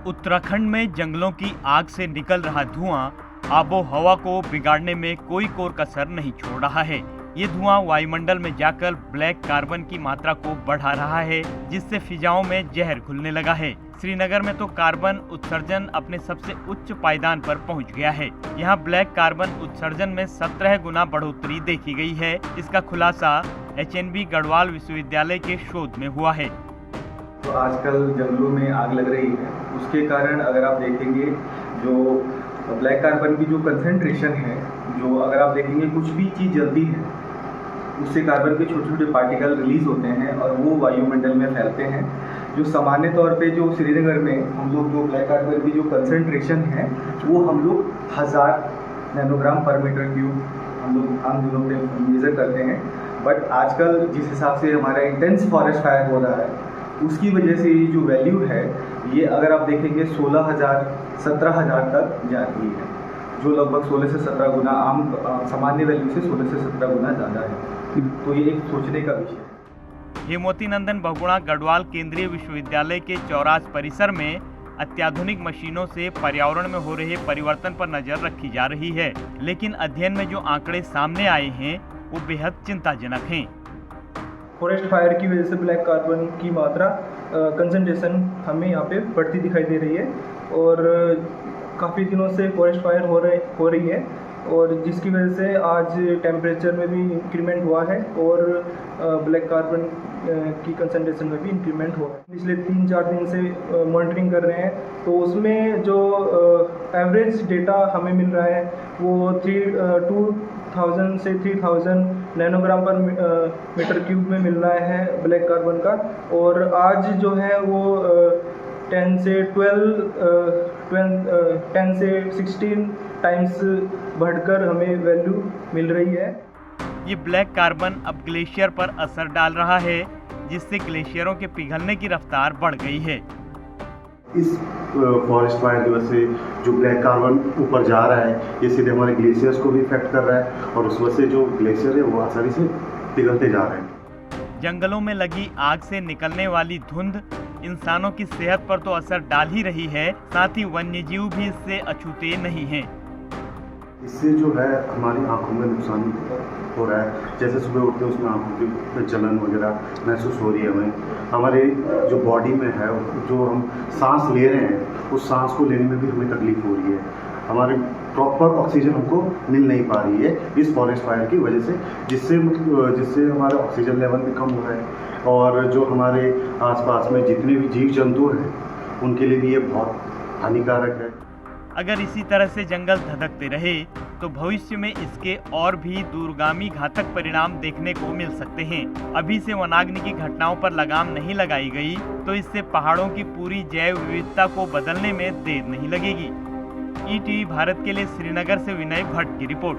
उत्तराखंड में जंगलों की आग से निकल रहा धुआं आबो हवा को बिगाड़ने में कोई कोर कसर नहीं छोड़ रहा है। ये धुआं वायुमंडल में जाकर ब्लैक कार्बन की मात्रा को बढ़ा रहा है, जिससे फिजाओं में जहर घुलने लगा है। श्रीनगर में तो कार्बन उत्सर्जन अपने सबसे उच्च पायदान पर पहुंच गया है। यहाँ ब्लैक कार्बन उत्सर्जन में 17 गुना बढ़ोतरी देखी गई है। इसका खुलासा HNB गढ़वाल विश्वविद्यालय के शोध में हुआ है। तो आजकल जंगलों में आग लग रही है, उसके कारण अगर आप देखेंगे जो ब्लैक कार्बन की जो कंसंट्रेशन है, जो अगर आप देखेंगे कुछ भी चीज़ जलती है उससे कार्बन के छोटे छोटे पार्टिकल रिलीज होते हैं और वो वायुमंडल में फैलते हैं। जो सामान्य तौर पे जो श्रीनगर में हम लोग जो ब्लैक कार्बन की जो कंसंट्रेशन है वो हम लोग 1000 नैनोग्राम पर मीटर क्यूब हम लोग आम दिनों पे मेजर करते हैं। बट आजकल जिस हिसाब से हमारा इंटेंस फॉरेस्ट फायर हो रहा है उसकी वजह से ये जो वैल्यू है ये अगर आप देखेंगे 16,000 17,000 तक जाती है, जो लगभग 16 से 17 गुना आम सामान्य वैल्यू से 16 से 17 गुना ज़्यादा है। तो ये एक सोचने का विषय है। हेमवती नंदन बहुगुणा गढ़वाल केंद्रीय विश्वविद्यालय के चौरास परिसर में अत्याधुनिक मशीनों से पर्यावरण में हो रहे परिवर्तन पर नजर रखी जा रही है, लेकिन अध्ययन में जो आंकड़े सामने आए हैं वो बेहद चिंताजनक हैं। फॉरेस्ट फायर की वजह से ब्लैक कार्बन की मात्रा कंसंट्रेशन हमें यहाँ पे बढ़ती दिखाई दे रही है और काफ़ी दिनों से फॉरेस्ट फायर हो रही है और जिसकी वजह से आज टेम्परेचर में भी इंक्रीमेंट हुआ है और ब्लैक कार्बन की कंसंट्रेशन में भी इंक्रीमेंट हुआ है। पिछले 3-4 दिन से मॉनिटरिंग कर रहे हैं तो उसमें जो एवरेज डेटा हमें मिल रहा है वो 2000 से 3000 नैनोग्राम पर मीटर क्यूब में मिल रहा है ब्लैक कार्बन का, और आज जो है वो 10 से 16 टाइम्स बढ़कर हमें वैल्यू मिल रही है। ये ब्लैक कार्बन अब ग्लेशियर पर असर डाल रहा है, जिससे ग्लेशियरों के पिघलने की रफ्तार बढ़ गई है। इस फॉरेस्ट फायर की वजह से जो ब्लैक कार्बन ऊपर जा रहा है ये सीधे हमारे ग्लेशियर्स को भी इफेक्ट कर रहा है और उस वजह से जो ग्लेशियर है वो आसानी से पिघलते जा रहे हैं। जंगलों में लगी आग से निकलने वाली धुंध इंसानों की सेहत पर तो असर डाल ही रही है, साथ ही वन्यजीव भी इससे अछूते नहीं हैं। इससे जो है हमारी आंखों में नुकसान हो रहा है। जैसे सुबह उठते हैं उसमें आंखों की जलन वगैरह महसूस हो रही है हमें। हमारे जो बॉडी में है जो हम सांस ले रहे हैं उस सांस को लेने में भी हमें तकलीफ हो रही है। हमारे प्रॉपर ऑक्सीजन हमको मिल नहीं पा रही है इस फॉरेस्ट फायर की वजह से, जिससे हमारा ऑक्सीजन लेवल भी कम हो रहा है और जो हमारे आसपास में जितने भी जीव जंतु हैं उनके लिए भी ये बहुत हानिकारक है। अगर इसी तरह से जंगल धधकते रहे तो भविष्य में इसके और भी दूरगामी घातक परिणाम देखने को मिल सकते हैं। अभी से वनाग्नि की घटनाओं पर लगाम नहीं लगाई गई तो इससे पहाड़ों की पूरी जैव विविधता को बदलने में देर नहीं लगेगी। ETV भारत के लिए श्रीनगर से विनय भट्ट की रिपोर्ट।